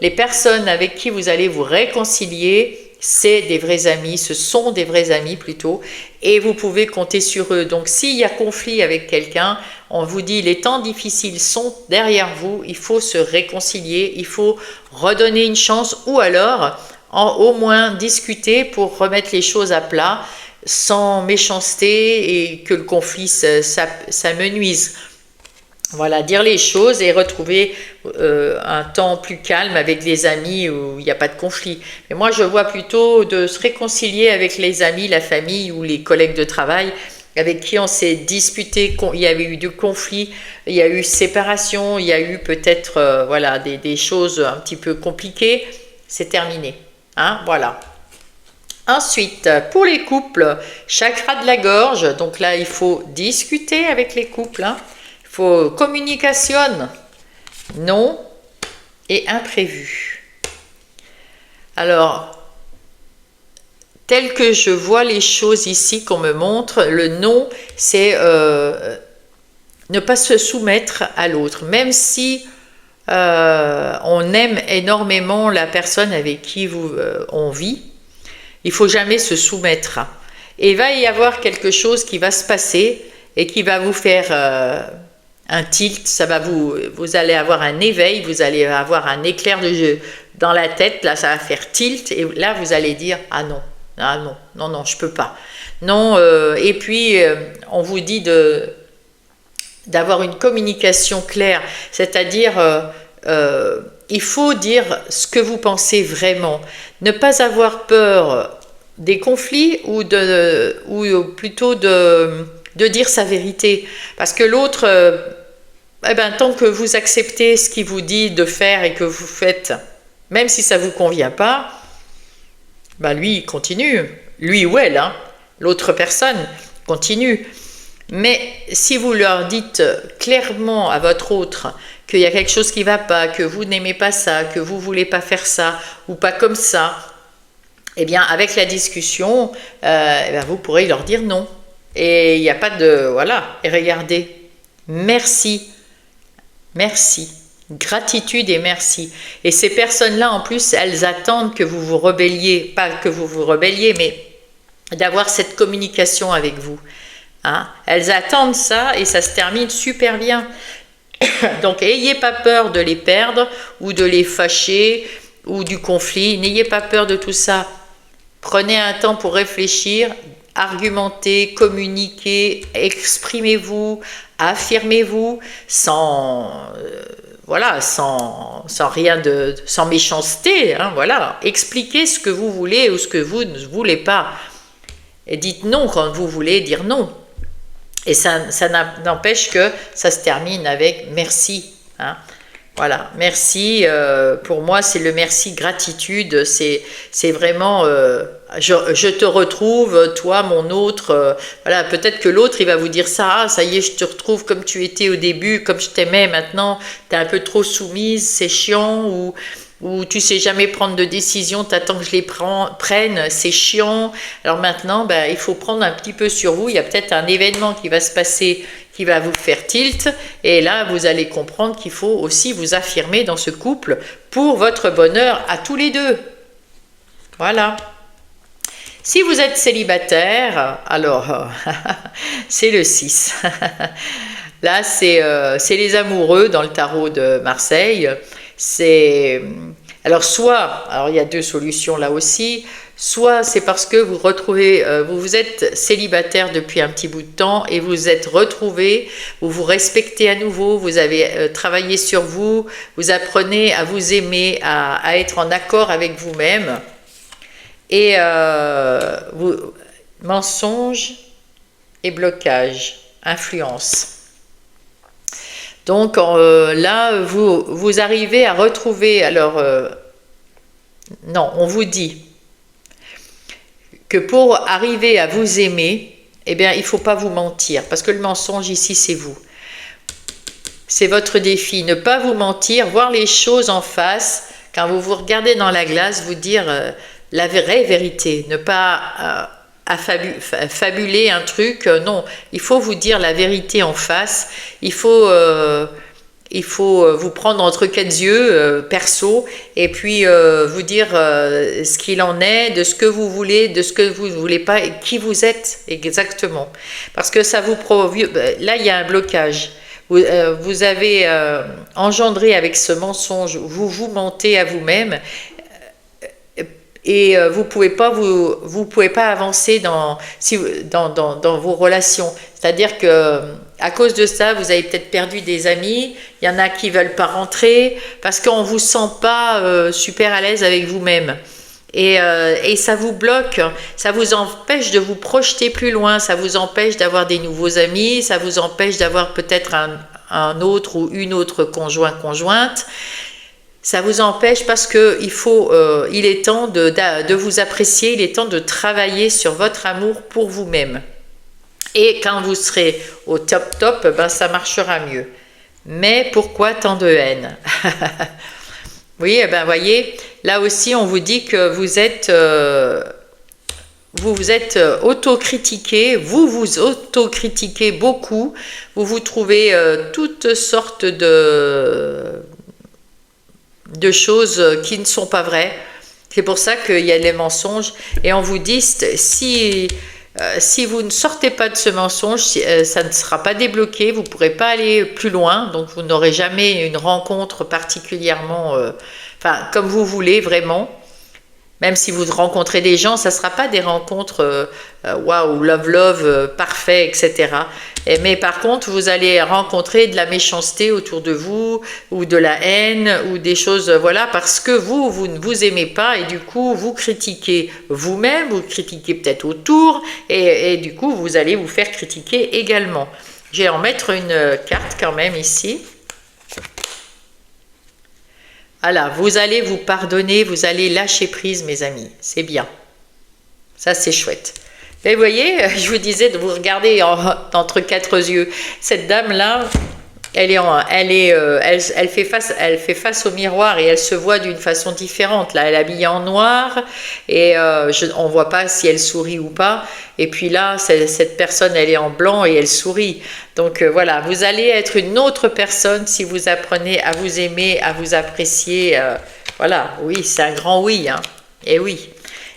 S1: les personnes avec qui vous allez vous réconcilier, c'est des vrais amis, ce sont des vrais amis plutôt, et vous pouvez compter sur eux. Donc s'il y a conflit avec quelqu'un, on vous dit les temps difficiles sont derrière vous, il faut se réconcilier, il faut redonner une chance ou alors au moins discuter pour remettre les choses à plat sans méchanceté et que le conflit s'amenuise. Voilà, dire les choses et retrouver un temps plus calme avec des amis où il n'y a pas de conflit. Mais moi, je vois plutôt de se réconcilier avec les amis, la famille ou les collègues de travail avec qui on s'est disputé, il y avait eu du conflit, il y a eu séparation, il y a eu peut-être voilà, des choses un petit peu compliquées, c'est terminé. Hein, voilà. Ensuite, pour les couples, chakra de la gorge, donc là il faut discuter avec les couples, hein. Il faut communication, non et imprévu. Alors, tel que je vois les choses ici qu'on me montre, le non, c'est ne pas se soumettre à l'autre, même si on aime énormément la personne avec qui on vit, il faut jamais se soumettre. Et il va y avoir quelque chose qui va se passer et qui va vous faire un tilt, vous allez avoir un éveil, vous allez avoir un éclair de jeu dans la tête, là ça va faire tilt, et là vous allez dire « Ah non, ah non, non, non, je peux pas. » Non, et puis on vous dit d'avoir une communication claire, c'est-à-dire il faut dire ce que vous pensez vraiment, ne pas avoir peur des conflits ou plutôt de dire sa vérité, parce que l'autre, eh ben, tant que vous acceptez ce qu'il vous dit de faire et que vous faites, même si ça ne vous convient pas, ben lui il continue, lui ou elle, hein, l'autre personne continue. Mais si vous leur dites clairement à votre autre qu'il y a quelque chose qui ne va pas, que vous n'aimez pas ça, que vous ne voulez pas faire ça, ou pas comme ça, eh bien avec la discussion, eh bien, vous pourrez leur dire non. Et il n'y a pas de... Voilà, et regardez, merci, merci, gratitude et merci. Et ces personnes-là, en plus, elles attendent que vous vous rebelliez, pas que vous vous rebelliez, mais d'avoir cette communication avec vous. Hein? Elles attendent ça et ça se termine super bien. Donc, n'ayez pas peur de les perdre ou de les fâcher ou du conflit. N'ayez pas peur de tout ça. Prenez un temps pour réfléchir, argumentez, communiquez, exprimez-vous, affirmez-vous voilà, sans rien sans méchanceté. Hein, voilà. Expliquez ce que vous voulez ou ce que vous ne voulez pas. Et dites non quand vous voulez dire non. Et ça n'empêche que ça se termine avec merci. Hein. Voilà, merci, pour moi c'est le merci gratitude, c'est vraiment je te retrouve, toi mon autre, voilà, peut-être que l'autre il va vous dire ça, ah, ça y est je te retrouve comme tu étais au début, comme je t'aimais, maintenant tu es un peu trop soumise, c'est chiant, ou tu sais jamais prendre de décision, tu attends que je les prenne, c'est chiant. Alors maintenant, ben, il faut prendre un petit peu sur vous, il y a peut-être un événement qui va se passer qui va vous faire tilt, et là vous allez comprendre qu'il faut aussi vous affirmer dans ce couple pour votre bonheur à tous les deux. Voilà. Si vous êtes célibataire, alors c'est le 6. Là c'est les amoureux dans le tarot de Marseille. Alors il y a deux solutions là aussi, soit c'est parce que vous vous êtes célibataire depuis un petit bout de temps et vous êtes retrouvé, vous vous respectez à nouveau, vous avez travaillé sur vous, vous apprenez à vous aimer, à être en accord avec vous-même, et mensonge et blocage, influence. Donc là, vous arrivez à retrouver, alors, non, on vous dit que pour arriver à vous aimer, eh bien, il ne faut pas vous mentir, parce que le mensonge ici, c'est vous. C'est votre défi, ne pas vous mentir, voir les choses en face, quand vous vous regardez dans la glace, vous dire la vraie vérité, ne pas... fabuler un truc, non, il faut vous dire la vérité en face, il faut vous prendre entre quatre yeux, perso, et puis vous dire ce qu'il en est, de ce que vous voulez, de ce que vous ne voulez pas, et qui vous êtes exactement. Parce que ça vous provoque, là il y a un blocage. Vous avez engendré avec ce mensonge, vous mentez à vous-même, et vous pouvez pas avancer dans vos relations. C'est-à-dire que à cause de ça, vous avez peut-être perdu des amis. Il y en a qui veulent pas rentrer parce qu'on vous sent pas super à l'aise avec vous-même. Et ça vous bloque, ça vous empêche de vous projeter plus loin, ça vous empêche d'avoir des nouveaux amis, ça vous empêche d'avoir peut-être un autre ou une autre conjointe. Ça vous empêche parce que il est temps de vous apprécier, il est temps de travailler sur votre amour pour vous-même. Et quand vous serez au top, ben ça marchera mieux. Mais pourquoi tant de haine? Oui, eh ben voyez, là aussi on vous dit que vous êtes autocritiqué, vous vous autocritiquez beaucoup, vous vous trouvez toutes sortes de choses qui ne sont pas vraies. C'est pour ça qu'il y a les mensonges et on vous dit si vous ne sortez pas de ce mensonge, ça ne sera pas débloqué, vous ne pourrez pas aller plus loin, donc vous n'aurez jamais une rencontre particulièrement, comme vous voulez vraiment. Même si vous rencontrez des gens, ça ne sera pas des rencontres waouh, love, parfait, etc. Mais par contre, vous allez rencontrer de la méchanceté autour de vous, ou de la haine, ou des choses, voilà, parce que vous ne vous aimez pas, et du coup, vous critiquez vous-même, vous critiquez peut-être autour, et du coup, vous allez vous faire critiquer également. Je vais en mettre une carte quand même ici. Voilà, vous allez vous pardonner, vous allez lâcher prise, mes amis. C'est bien. Ça, c'est chouette. Et vous voyez, je vous disais de vous regarder entre quatre yeux. Cette dame-là, elle fait face au miroir et elle se voit d'une façon différente. Là, elle est habillée en noir et on ne voit pas si elle sourit ou pas. Et puis là, cette personne, elle est en blanc et elle sourit. Donc voilà, vous allez être une autre personne si vous apprenez à vous aimer, à vous apprécier. Voilà, oui, c'est un grand oui. Hein. Et oui.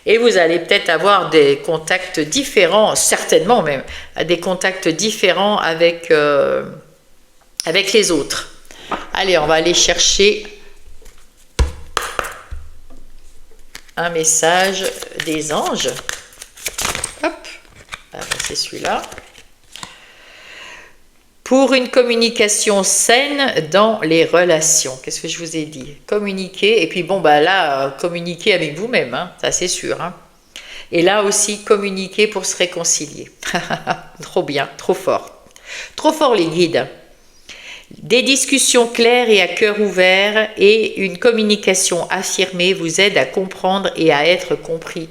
S1: Et vous allez peut-être avoir des contacts différents, certainement même, des contacts différents avec les autres. Allez, on va aller chercher un message des anges. Hop, c'est celui-là. Pour une communication saine dans les relations. Qu'est-ce que je vous ai dit? Communiquer, et puis bon, bah là, communiquer avec vous-même, hein, ça c'est sûr. Hein. Et là aussi, communiquer pour se réconcilier. Trop bien, trop fort. Trop fort les guides. Des discussions claires et à cœur ouvert et une communication affirmée vous aident à comprendre et à être compris.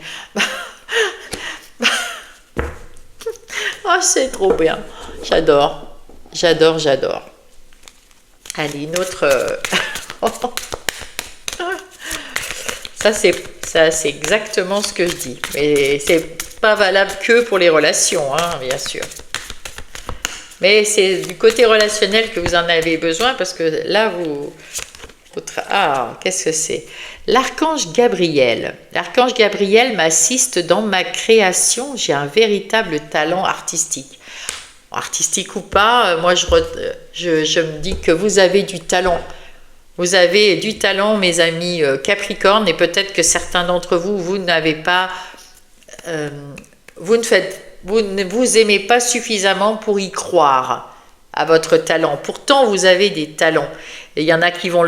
S1: Oh, c'est trop bien. J'adore. J'adore, j'adore. Allez, une autre... Ça, c'est exactement ce que je dis. Mais c'est pas valable que pour les relations, hein, bien sûr. Mais c'est du côté relationnel que vous en avez besoin parce que là, ah, qu'est-ce que c'est? L'archange Gabriel. L'archange Gabriel m'assiste dans ma création. J'ai un véritable talent artistique. Artistique ou pas, moi je me dis que vous avez du talent. Vous avez du talent, mes amis Capricorne, et peut-être que certains d'entre vous, vous n'avez pas, vous ne vous aimez pas suffisamment pour y croire à votre talent. Pourtant, vous avez des talents. Et il y en a qui vont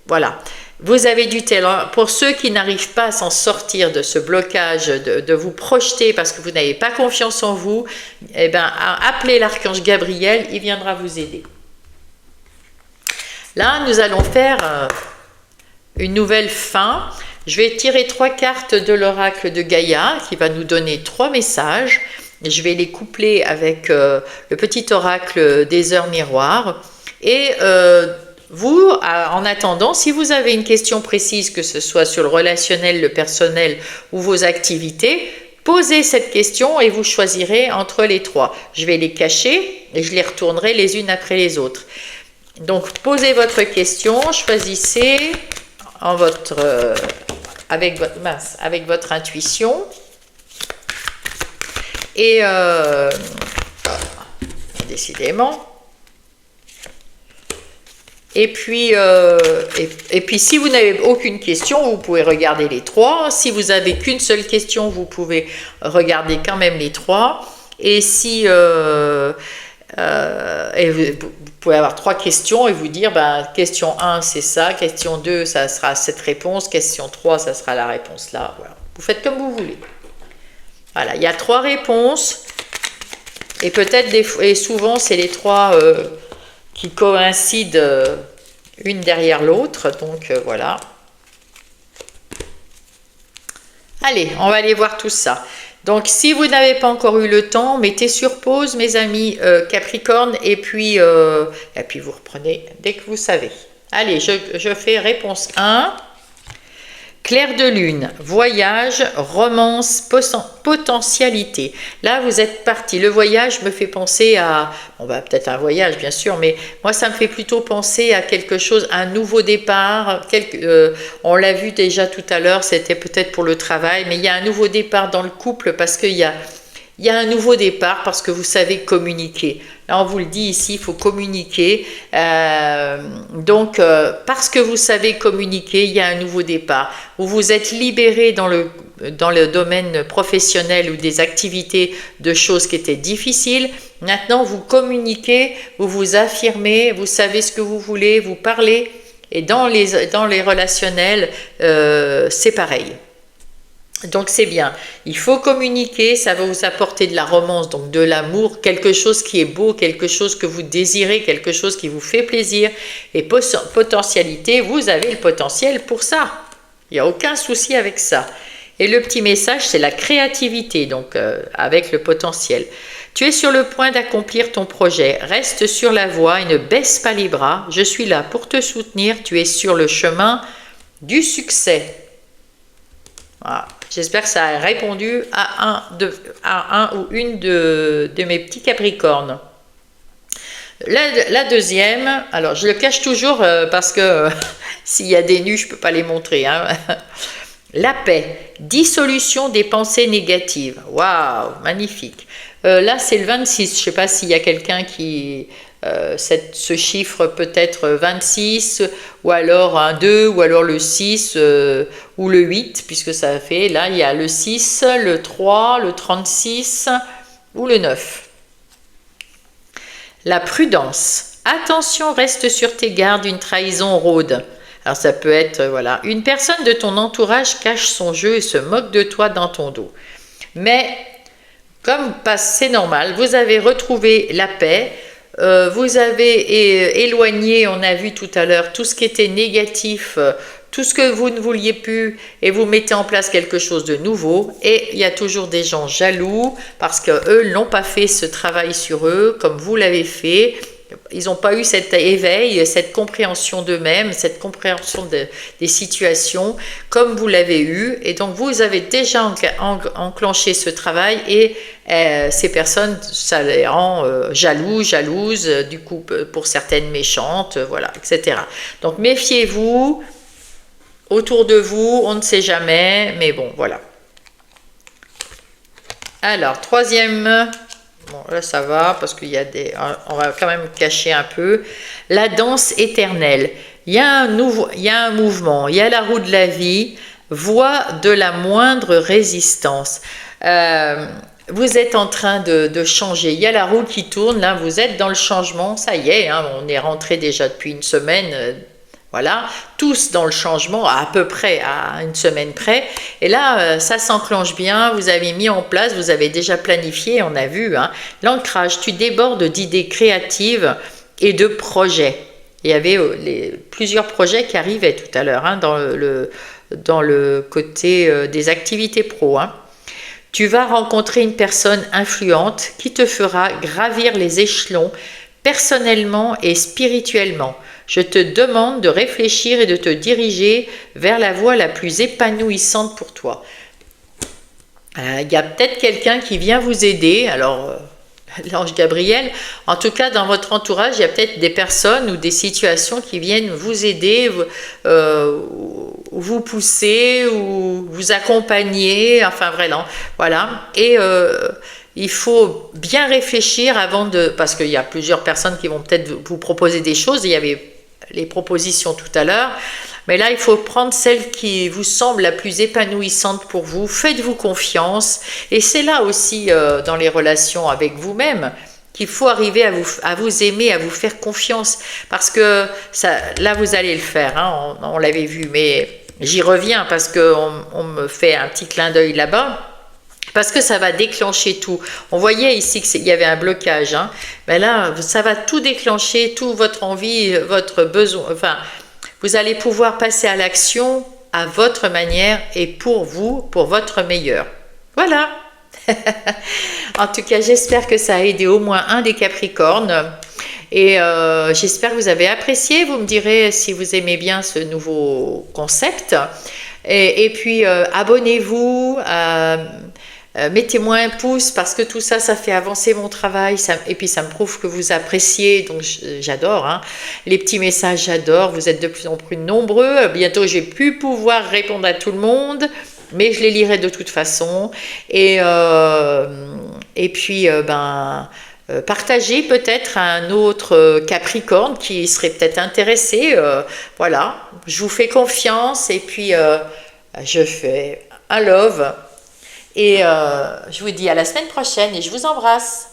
S1: voilà. Vous avez du talent. Pour ceux qui n'arrivent pas à s'en sortir de ce blocage, de vous projeter parce que vous n'avez pas confiance en vous, eh ben, appelez l'archange Gabriel, il viendra vous aider. Là, nous allons faire une nouvelle fin. Je vais tirer 3 cartes de l'oracle de Gaïa qui va nous donner 3 messages. Je vais les coupler avec le petit oracle des heures miroirs. Et vous, en attendant, si vous avez une question précise, que ce soit sur le relationnel, le personnel ou vos activités, posez cette question et vous choisirez entre les 3. Je vais les cacher et je les retournerai les unes après les autres. Donc, posez votre question, choisissez avec votre intuition. Et décidément. Et puis si vous n'avez aucune question, vous pouvez regarder les 3. Si vous n'avez qu'une seule question, vous pouvez regarder quand même les 3. Et si Et vous pouvez avoir 3 questions et vous dire, ben, question 1, c'est ça, question 2, ça sera cette réponse, question 3, ça sera la réponse là. Voilà. Vous faites comme vous voulez. Voilà, il y a 3 réponses. Et peut-être, et souvent, c'est les 3 qui coïncident une derrière l'autre. Donc, voilà. Allez, on va aller voir tout ça. Donc, si vous n'avez pas encore eu le temps, mettez sur pause, mes amis Capricorne, et puis vous reprenez dès que vous savez. Allez, je fais réponse 1. Clair de lune, voyage, romance, potentialité. Là, vous êtes parti. Le voyage me fait penser à, bon, bah, peut-être un voyage, bien sûr, mais moi, ça me fait plutôt penser à quelque chose, un nouveau départ. On l'a vu déjà tout à l'heure, c'était peut-être pour le travail, mais il y a un nouveau départ dans le couple parce qu'il y a un nouveau départ parce que vous savez communiquer. Là, on vous le dit ici, il faut communiquer. Donc, parce que vous savez communiquer, il y a un nouveau départ. Vous vous êtes libéré dans le domaine professionnel ou des activités de choses qui étaient difficiles. Maintenant, vous communiquez, vous vous affirmez, vous savez ce que vous voulez, vous parlez. Et dans les relationnels, c'est pareil. Donc c'est bien, il faut communiquer, ça va vous apporter de la romance, donc de l'amour, quelque chose qui est beau, quelque chose que vous désirez, quelque chose qui vous fait plaisir. Et potentialité, vous avez le potentiel pour ça, il n'y a aucun souci avec ça. Et le petit message, c'est la créativité, donc avec le potentiel. Tu es sur le point d'accomplir ton projet, reste sur la voie et ne baisse pas les bras, je suis là pour te soutenir, tu es sur le chemin du succès. Voilà. J'espère que ça a répondu à un ou une de mes petits Capricornes. La deuxième, alors je le cache toujours parce que s'il y a des nus, je ne peux pas les montrer. Hein. La paix, dissolution des pensées négatives. Waouh, magnifique. Là, c'est le 26. Je ne sais pas s'il y a quelqu'un qui... ce chiffre peut être 26 ou alors un 2 ou alors le 6 ou le 8 puisque ça fait, là il y a le 6, le 3, le 36 ou le 9. La prudence. Attention, reste sur tes gardes, une trahison rôde. Alors ça peut être, voilà, une personne de ton entourage cache son jeu et se moque de toi dans ton dos. Mais comme c'est normal, vous avez retrouvé la paix. Vous avez éloigné, on a vu tout à l'heure, tout ce qui était négatif, tout ce que vous ne vouliez plus, et vous mettez en place quelque chose de nouveau. Et il y a toujours des gens jaloux parce qu'eux n'ont pas fait ce travail sur eux comme vous l'avez fait. Ils n'ont pas eu cet éveil, cette compréhension d'eux-mêmes, cette compréhension des situations comme vous l'avez eu. Et donc, vous avez déjà enclenché ce travail et ces personnes, ça les rend jaloux, jalouses, du coup, pour certaines méchantes, voilà, etc. Donc, méfiez-vous. Autour de vous, on ne sait jamais, mais bon, voilà. Alors, troisième... Bon, là, ça va, parce qu'il y a on va quand même cacher un peu. La danse éternelle. Il y a un mouvement, il y a la roue de la vie, voie de la moindre résistance. Vous êtes en train de changer. Il y a la roue qui tourne, là, vous êtes dans le changement. Ça y est, hein, on est rentré déjà depuis une semaine. Voilà, tous dans le changement, à peu près à une semaine près. Et là, ça s'enclenche bien, vous avez mis en place, vous avez déjà planifié, on a vu, hein, l'ancrage. Tu débordes d'idées créatives et de projets. Il y avait plusieurs projets qui arrivaient tout à l'heure, hein, dans le côté des activités pro. Hein. Tu vas rencontrer une personne influente qui te fera gravir les échelons personnellement et spirituellement. Je te demande de réfléchir et de te diriger vers la voie la plus épanouissante pour toi. Il y a peut-être quelqu'un qui vient vous aider. Alors, l'ange Gabriel, en tout cas, dans votre entourage, il y a peut-être des personnes ou des situations qui viennent vous aider, vous pousser ou vous accompagner. Enfin, vraiment, voilà. Et... il faut bien réfléchir avant parce qu'il y a plusieurs personnes qui vont peut-être vous proposer des choses. Il y avait les propositions tout à l'heure. Mais là, il faut prendre celle qui vous semble la plus épanouissante pour vous. Faites-vous confiance. Et c'est là aussi, dans les relations avec vous-même, qu'il faut arriver à vous aimer, à vous faire confiance, parce que ça, là vous allez le faire, hein, on l'avait vu, mais j'y reviens parce qu'on me fait un petit clin d'œil là-bas. Parce que ça va déclencher tout. On voyait ici qu'il y avait un blocage. Hein. Mais là, ça va tout déclencher, toute votre envie, votre besoin. Enfin, vous allez pouvoir passer à l'action à votre manière et pour vous, pour votre meilleur. Voilà. En tout cas, j'espère que ça a aidé au moins un des Capricornes. Et j'espère que vous avez apprécié. Vous me direz si vous aimez bien ce nouveau concept. Et puis, abonnez-vous. Mettez-moi un pouce parce que tout ça, ça fait avancer mon travail et puis ça me prouve que vous appréciez, donc j'adore. Hein. Les petits messages, j'adore. Vous êtes de plus en plus nombreux. Bientôt, je vais plus pouvoir répondre à tout le monde, mais je les lirai de toute façon. Et puis, partagez peut-être à un autre Capricorne qui serait peut-être intéressé. Voilà, je vous fais confiance et puis je fais un love. Et je vous dis à la semaine prochaine et je vous embrasse.